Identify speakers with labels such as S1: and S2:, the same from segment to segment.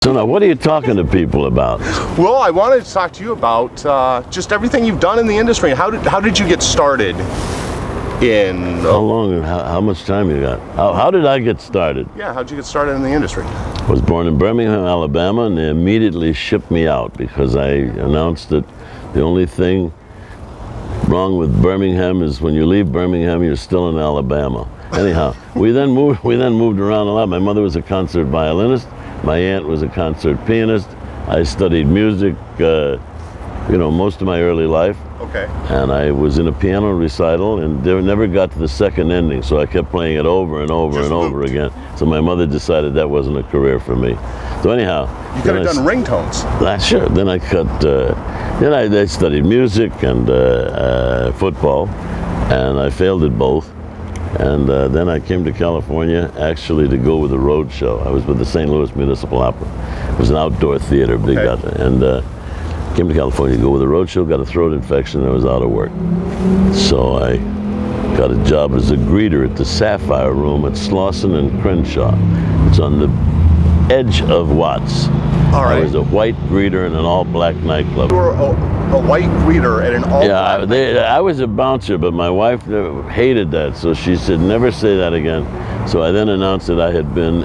S1: So now, what are you talking to people about?
S2: Well, I wanted to talk to you about just everything you've done in the industry. How did you get started in...
S1: How long, how much time you got? How did I get started?
S2: Yeah, how'd you get started in the industry?
S1: I was born in Birmingham, Alabama, and they immediately shipped me out because I announced that the only thing wrong with Birmingham is when you leave Birmingham, you're still in Alabama. Anyhow, we then moved around a lot. My mother was a concert violinist. My aunt was a concert pianist. I studied music, you know, most of my early life.
S2: Okay.
S1: And I was in a piano recital and never got to the second ending, so I kept playing it over and over and over again. So my mother decided that wasn't a career for me. So anyhow.
S2: You could have done ringtones.
S1: Sure. Then I then I studied music and football, and I failed at both. And then I came to California actually to go with a road show. I was with the St. Louis Municipal Opera. It was an outdoor theater, big outdoor. And came to California to go with a road show, got a throat infection, and I was out of work. So I got a job as a greeter at the Sapphire Room at Slauson and Crenshaw. It's on the edge of Watts.
S2: All right.
S1: I was a white greeter in an all-black nightclub.
S2: You were a white greeter at an all-black
S1: nightclub? I was a bouncer, but my wife hated that, so she said, never say that again. So I then announced that I had been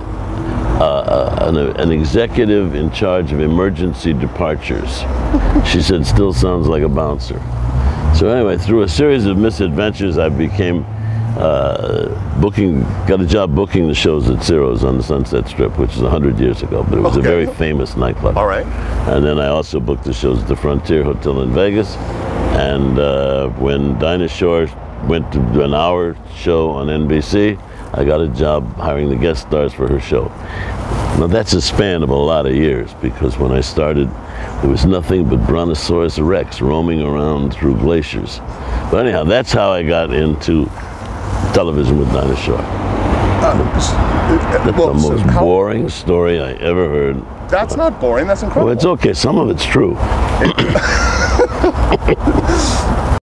S1: an executive in charge of emergency departures. She said, still sounds like a bouncer. So anyway, through a series of misadventures, I became got a job booking the shows at Ciro's on the Sunset Strip, which is 100 years ago, but it was a very famous nightclub.
S2: All right.
S1: And then I also booked the shows at the Frontier Hotel in Vegas. And when Dinah Shore went to an hour show on NBC, I got a job hiring the guest stars for her show. Now that's a span of a lot of years, because when I started, there was nothing but Brontosaurus rex roaming around through glaciers. But anyhow, that's how I got into television with Dinah Shore. That's the most boring story I ever heard.
S2: That's not boring, that's incredible.
S1: Well, it's okay, some of it's true.